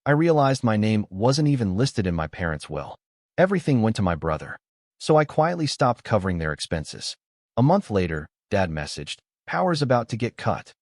I realized my name wasn't even listed in my parents' will. Everything went to my brother. So I quietly stopped covering their expenses. A month later, Dad messaged, "Power's about to get cut."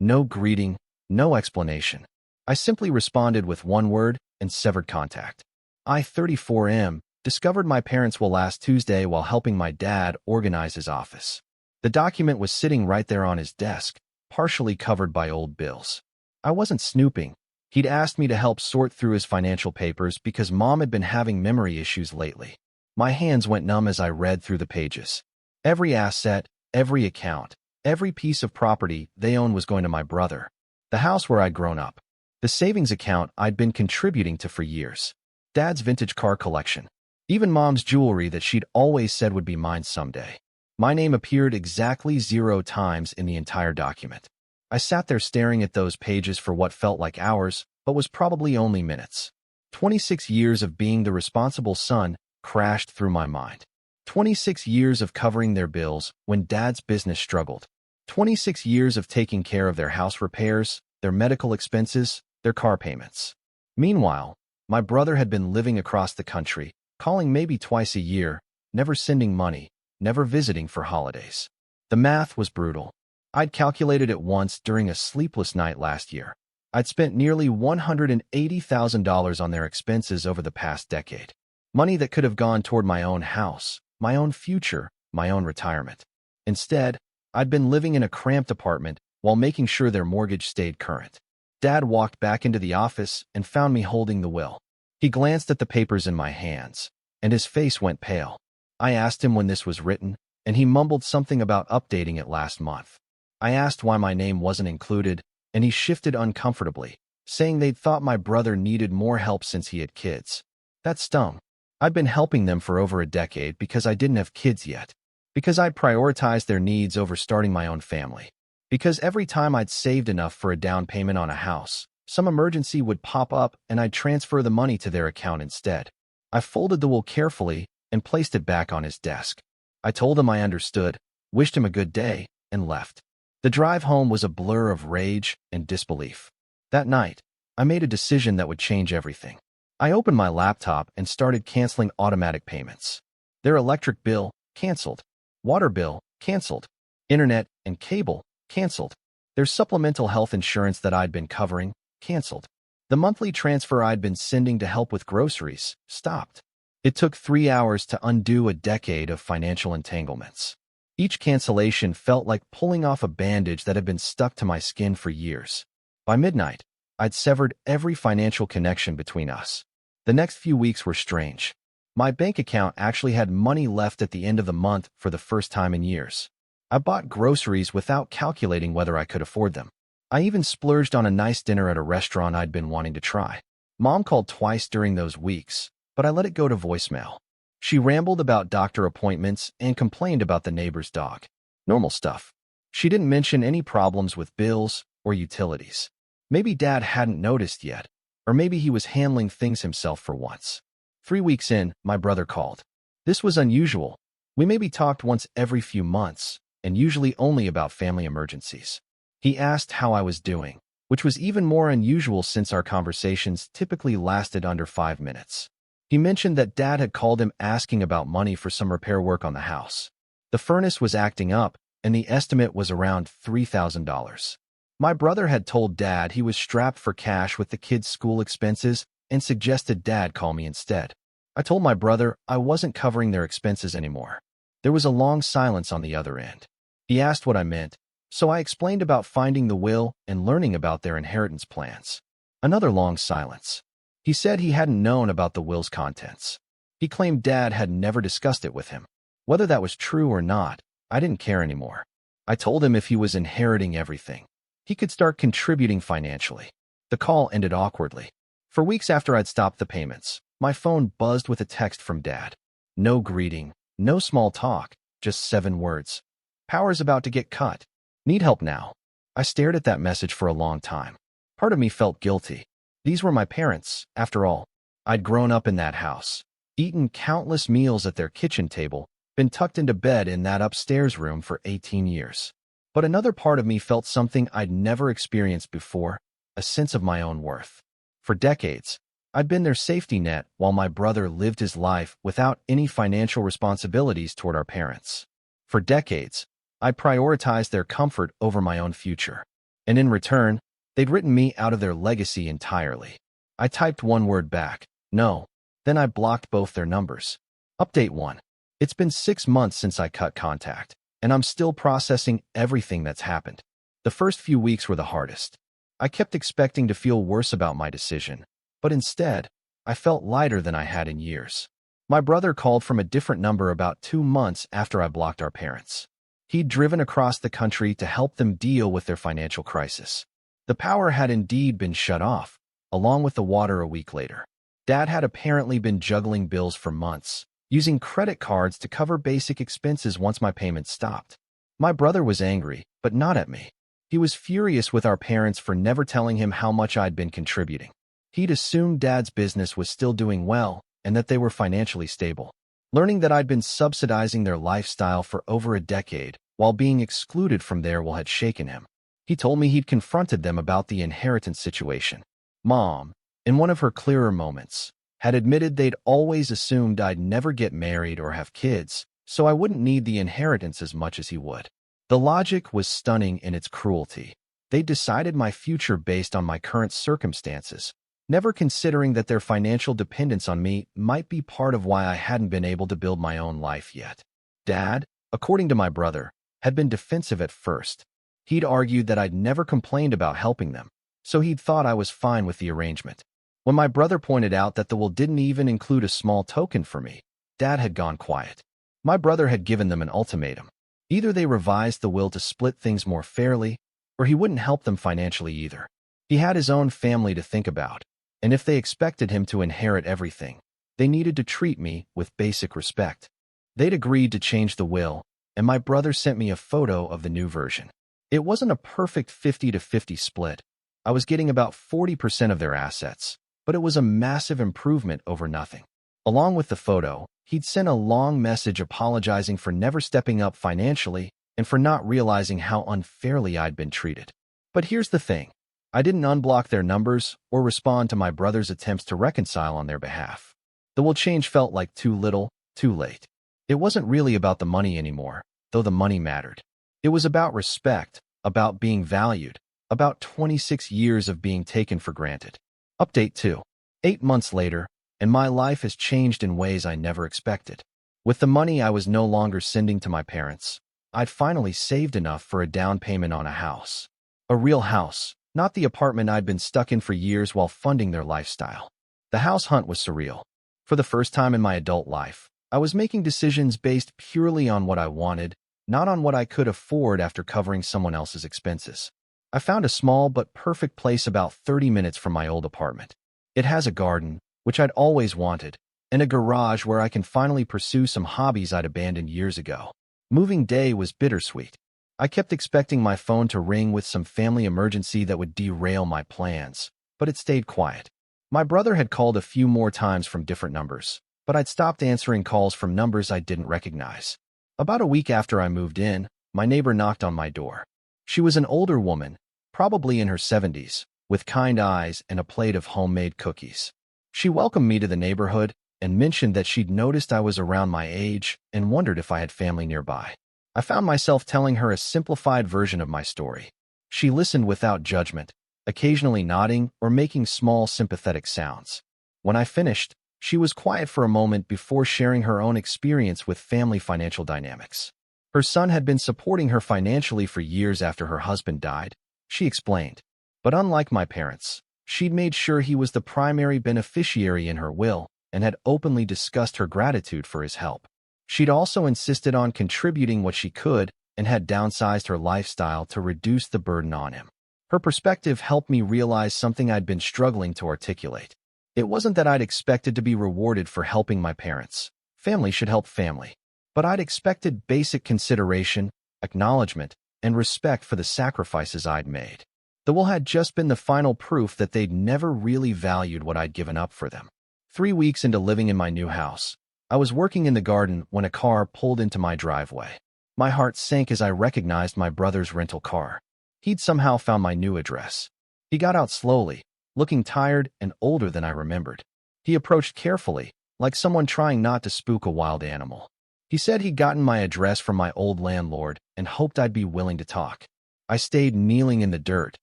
No greeting, no explanation. I simply responded with one word and severed contact. I, 34M, discovered my parents' will last Tuesday while helping my dad organize his office. The document was sitting right there on his desk, partially covered by old bills. I wasn't snooping. He'd asked me to help sort through his financial papers because Mom had been having memory issues lately. My hands went numb as I read through the pages. Every asset, every account, every piece of property they owned was going to my brother, the house where I'd grown up, the savings account I'd been contributing to for years, Dad's vintage car collection, even Mom's jewelry that she'd always said would be mine someday. My name appeared exactly 0 times in the entire document. I sat there staring at those pages for what felt like hours, but was probably only minutes. 26 years of being the responsible son crashed through my mind. 26 years of covering their bills when Dad's business struggled. 26 years of taking care of their house repairs, their medical expenses, their car payments. Meanwhile, my brother had been living across the country, calling maybe twice a year, never sending money, never visiting for holidays. The math was brutal. I'd calculated it once during a sleepless night last year. I'd spent nearly $180,000 on their expenses over the past decade. Money that could have gone toward my own house, my own future, my own retirement. Instead, I'd been living in a cramped apartment while making sure their mortgage stayed current. Dad walked back into the office and found me holding the will. He glanced at the papers in my hands, and his face went pale. I asked him when this was written, and he mumbled something about updating it last month. I asked why my name wasn't included, and he shifted uncomfortably, saying they'd thought my brother needed more help since he had kids. That stung. I'd been helping them for over a decade because I didn't have kids yet, because I'd prioritized their needs over starting my own family, because every time I'd saved enough for a down payment on a house, some emergency would pop up and I'd transfer the money to their account instead. I folded the will carefully and placed it back on his desk. I told him I understood, wished him a good day, and left. The drive home was a blur of rage and disbelief. That night, I made a decision that would change everything. I opened my laptop and started canceling automatic payments. Their electric bill, canceled. Water bill, canceled. Internet and cable, canceled. Their supplemental health insurance that I'd been covering, canceled. The monthly transfer I'd been sending to help with groceries, stopped. It took 3 hours to undo a decade of financial entanglements. Each cancellation felt like pulling off a bandage that had been stuck to my skin for years. By midnight, I'd severed every financial connection between us. The next few weeks were strange. My bank account actually had money left at the end of the month for the first time in years. I bought groceries without calculating whether I could afford them. I even splurged on a nice dinner at a restaurant I'd been wanting to try. Mom called twice during those weeks, but I let it go to voicemail. She rambled about doctor appointments and complained about the neighbor's dog. Normal stuff. She didn't mention any problems with bills or utilities. Maybe Dad hadn't noticed yet, or maybe he was handling things himself for once. 3 weeks in, my brother called. This was unusual. We maybe talked once every few months, and usually only about family emergencies. He asked how I was doing, which was even more unusual since our conversations typically lasted under 5 minutes. He mentioned that Dad had called him asking about money for some repair work on the house. The furnace was acting up, and the estimate was around $3,000. My brother had told Dad he was strapped for cash with the kids' school expenses and suggested Dad call me instead. I told my brother I wasn't covering their expenses anymore. There was a long silence on the other end. He asked what I meant, so I explained about finding the will and learning about their inheritance plans. Another long silence. He said he hadn't known about the will's contents. He claimed Dad had never discussed it with him. Whether that was true or not, I didn't care anymore. I told him if he was inheriting everything, he could start contributing financially. The call ended awkwardly. For weeks after I'd stopped the payments, my phone buzzed with a text from Dad. No greeting, no small talk, just 7 words. Power's about to get cut. Need help now. I stared at that message for a long time. Part of me felt guilty. These were my parents, after all. I'd grown up in that house, eaten countless meals at their kitchen table, been tucked into bed in that upstairs room for 18 years. But another part of me felt something I'd never experienced before, a sense of my own worth. For decades, I'd been their safety net while my brother lived his life without any financial responsibilities toward our parents. For decades, I prioritized their comfort over my own future. And in return, they'd written me out of their legacy entirely. I typed one word back, no. Then I blocked both their numbers. Update 1. It's been 6 months since I cut contact, and I'm still processing everything that's happened. The first few weeks were the hardest. I kept expecting to feel worse about my decision, but instead, I felt lighter than I had in years. My brother called from a different number about 2 months after I blocked our parents. He'd driven across the country to help them deal with their financial crisis. The power had indeed been shut off, along with the water a week later. Dad had apparently been juggling bills for months, using credit cards to cover basic expenses once my payments stopped. My brother was angry, but not at me. He was furious with our parents for never telling him how much I'd been contributing. He'd assumed Dad's business was still doing well and that they were financially stable. Learning that I'd been subsidizing their lifestyle for over a decade while being excluded from their will had shaken him. He told me he'd confronted them about the inheritance situation. Mom, in one of her clearer moments, had admitted they'd always assumed I'd never get married or have kids, so I wouldn't need the inheritance as much as he would. The logic was stunning in its cruelty. They decided my future based on my current circumstances, never considering that their financial dependence on me might be part of why I hadn't been able to build my own life yet. Dad, according to my brother, had been defensive at first. He'd argued that I'd never complained about helping them, so he'd thought I was fine with the arrangement. When my brother pointed out that the will didn't even include a small token for me, Dad had gone quiet. My brother had given them an ultimatum. Either they revised the will to split things more fairly, or he wouldn't help them financially either. He had his own family to think about, and if they expected him to inherit everything, they needed to treat me with basic respect. They'd agreed to change the will, and my brother sent me a photo of the new version. It wasn't a perfect 50-50 split. I was getting about 40% of their assets, but it was a massive improvement over nothing. Along with the photo, he'd sent a long message apologizing for never stepping up financially and for not realizing how unfairly I'd been treated. But here's the thing. I didn't unblock their numbers or respond to my brother's attempts to reconcile on their behalf. The will change felt like too little, too late. It wasn't really about the money anymore, though the money mattered. It was about respect, about being valued, about 26 years of being taken for granted. Update 2. 8 months later, and my life has changed in ways I never expected. With the money I was no longer sending to my parents, I'd finally saved enough for a down payment on a house. A real house, not the apartment I'd been stuck in for years while funding their lifestyle. The house hunt was surreal. For the first time in my adult life, I was making decisions based purely on what I wanted, not on what I could afford after covering someone else's expenses. I found a small but perfect place about 30 minutes from my old apartment. It has a garden, which I'd always wanted, and a garage where I can finally pursue some hobbies I'd abandoned years ago. Moving day was bittersweet. I kept expecting my phone to ring with some family emergency that would derail my plans, but it stayed quiet. My brother had called a few more times from different numbers, but I'd stopped answering calls from numbers I didn't recognize. About a week after I moved in, my neighbor knocked on my door. She was an older woman, probably in her 70s, with kind eyes and a plate of homemade cookies. She welcomed me to the neighborhood and mentioned that she'd noticed I was around my age and wondered if I had family nearby. I found myself telling her a simplified version of my story. She listened without judgment, occasionally nodding or making small sympathetic sounds. When I finished, she was quiet for a moment before sharing her own experience with family financial dynamics. Her son had been supporting her financially for years after her husband died, she explained. But unlike my parents, she'd made sure he was the primary beneficiary in her will and had openly discussed her gratitude for his help. She'd also insisted on contributing what she could and had downsized her lifestyle to reduce the burden on him. Her perspective helped me realize something I'd been struggling to articulate. It wasn't that I'd expected to be rewarded for helping my parents. Family should help family. But I'd expected basic consideration, acknowledgement, and respect for the sacrifices I'd made. The will had just been the final proof that they'd never really valued what I'd given up for them. 3 weeks into living in my new house, I was working in the garden when a car pulled into my driveway. My heart sank as I recognized my brother's rental car. He'd somehow found my new address. He got out slowly, looking tired and older than I remembered. He approached carefully, like someone trying not to spook a wild animal. He said he'd gotten my address from my old landlord and hoped I'd be willing to talk. I stayed kneeling in the dirt,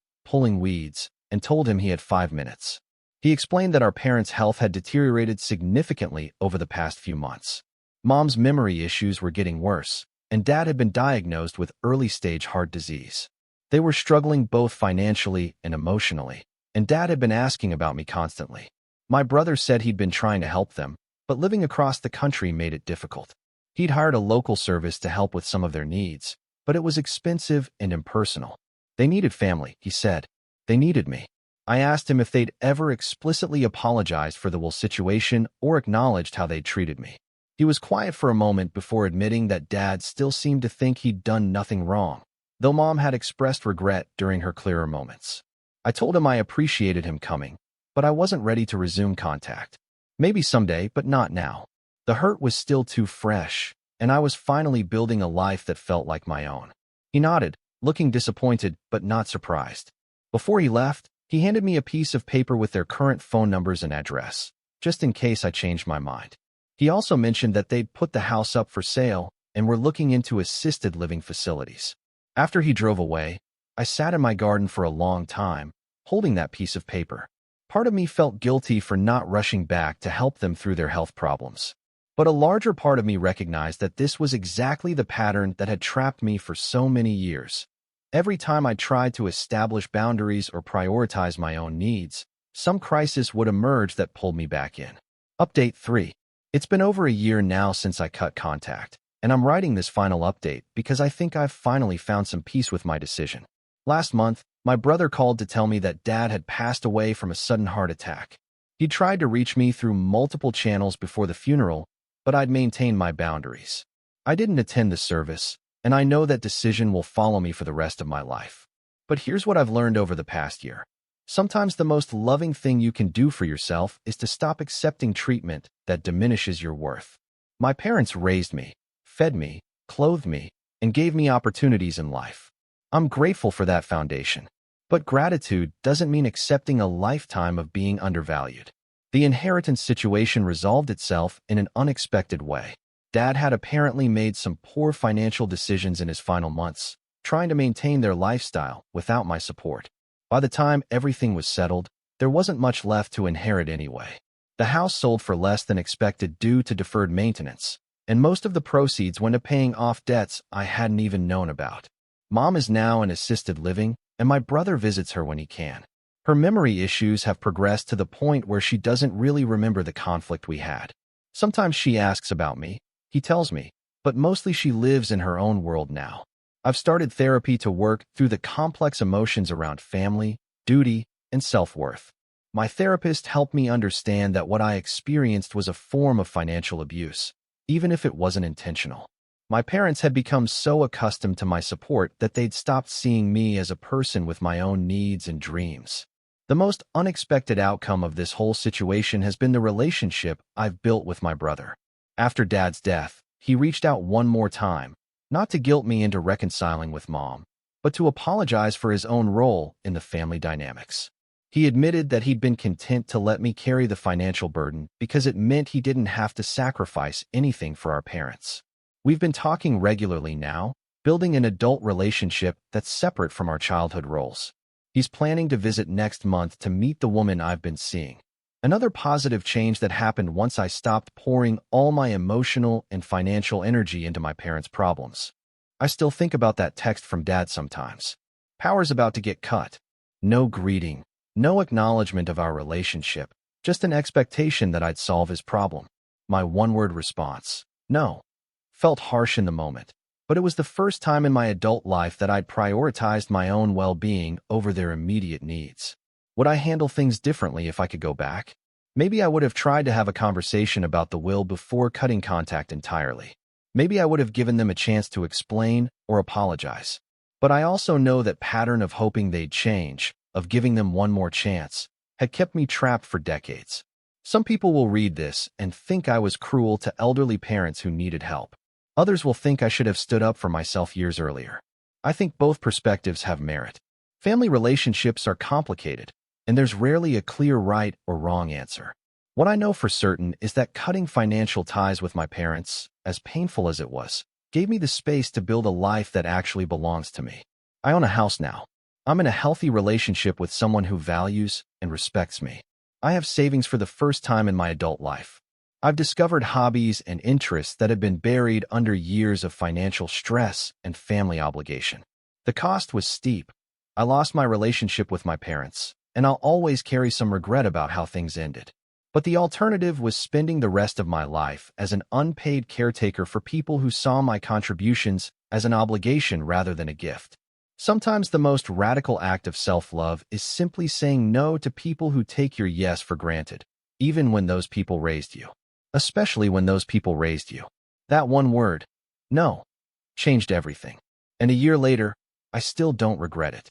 pulling weeds, and told him he had 5 minutes. He explained that our parents' health had deteriorated significantly over the past few months. Mom's memory issues were getting worse, and Dad had been diagnosed with early-stage heart disease. They were struggling both financially and emotionally, and Dad had been asking about me constantly. My brother said he'd been trying to help them, but living across the country made it difficult. He'd hired a local service to help with some of their needs, but it was expensive and impersonal. They needed family, he said. They needed me. I asked him if they'd ever explicitly apologized for the whole situation or acknowledged how they'd treated me. He was quiet for a moment before admitting that Dad still seemed to think he'd done nothing wrong, though Mom had expressed regret during her clearer moments. I told him I appreciated him coming, but I wasn't ready to resume contact. Maybe someday, but not now. The hurt was still too fresh, and I was finally building a life that felt like my own. He nodded, looking disappointed but not surprised. Before he left, he handed me a piece of paper with their current phone numbers and address, just in case I changed my mind. He also mentioned that they'd put the house up for sale and were looking into assisted living facilities. After he drove away, I sat in my garden for a long time, holding that piece of paper. Part of me felt guilty for not rushing back to help them through their health problems. But a larger part of me recognized that this was exactly the pattern that had trapped me for so many years. Every time I tried to establish boundaries or prioritize my own needs, some crisis would emerge that pulled me back in. Update 3. It's been over a year now since I cut contact, and I'm writing this final update because I think I've finally found some peace with my decision. Last month, my brother called to tell me that Dad had passed away from a sudden heart attack. He tried to reach me through multiple channels before the funeral, but I'd maintained my boundaries. I didn't attend the service, and I know that decision will follow me for the rest of my life. But here's what I've learned over the past year. Sometimes the most loving thing you can do for yourself is to stop accepting treatment that diminishes your worth. My parents raised me, fed me, clothed me, and gave me opportunities in life. I'm grateful for that foundation. But gratitude doesn't mean accepting a lifetime of being undervalued. The inheritance situation resolved itself in an unexpected way. Dad had apparently made some poor financial decisions in his final months, trying to maintain their lifestyle without my support. By the time everything was settled, there wasn't much left to inherit anyway. The house sold for less than expected due to deferred maintenance, and most of the proceeds went to paying off debts I hadn't even known about. Mom is now in assisted living, and my brother visits her when he can. Her memory issues have progressed to the point where she doesn't really remember the conflict we had. Sometimes she asks about me, he tells me, but mostly she lives in her own world now. I've started therapy to work through the complex emotions around family, duty, and self-worth. My therapist helped me understand that what I experienced was a form of financial abuse, even if it wasn't intentional. My parents had become so accustomed to my support that they'd stopped seeing me as a person with my own needs and dreams. The most unexpected outcome of this whole situation has been the relationship I've built with my brother. After Dad's death, he reached out one more time, not to guilt me into reconciling with Mom, but to apologize for his own role in the family dynamics. He admitted that he'd been content to let me carry the financial burden because it meant he didn't have to sacrifice anything for our parents. We've been talking regularly now, building an adult relationship that's separate from our childhood roles. He's planning to visit next month to meet the woman I've been seeing. Another positive change that happened once I stopped pouring all my emotional and financial energy into my parents' problems. I still think about that text from Dad sometimes. Power's about to get cut. No greeting, no acknowledgement of our relationship, just an expectation that I'd solve his problem. My one-word response, no, felt harsh in the moment, but it was the first time in my adult life that I'd prioritized my own well-being over their immediate needs. Would I handle things differently if I could go back? Maybe I would have tried to have a conversation about the will before cutting contact entirely. Maybe I would have given them a chance to explain or apologize. But I also know that pattern of hoping they'd change, of giving them one more chance, had kept me trapped for decades. Some people will read this and think I was cruel to elderly parents who needed help. Others will think I should have stood up for myself years earlier. I think both perspectives have merit. Family relationships are complicated, and there's rarely a clear right or wrong answer. What I know for certain is that cutting financial ties with my parents, as painful as it was, gave me the space to build a life that actually belongs to me. I own a house now. I'm in a healthy relationship with someone who values and respects me. I have savings for the first time in my adult life. I've discovered hobbies and interests that have been buried under years of financial stress and family obligation. The cost was steep. I lost my relationship with my parents, and I'll always carry some regret about how things ended. But the alternative was spending the rest of my life as an unpaid caretaker for people who saw my contributions as an obligation rather than a gift. Sometimes the most radical act of self-love is simply saying no to people who take your yes for granted, even when those people raised you. Especially when those people raised you. That one word, no, changed everything. And a year later, I still don't regret it.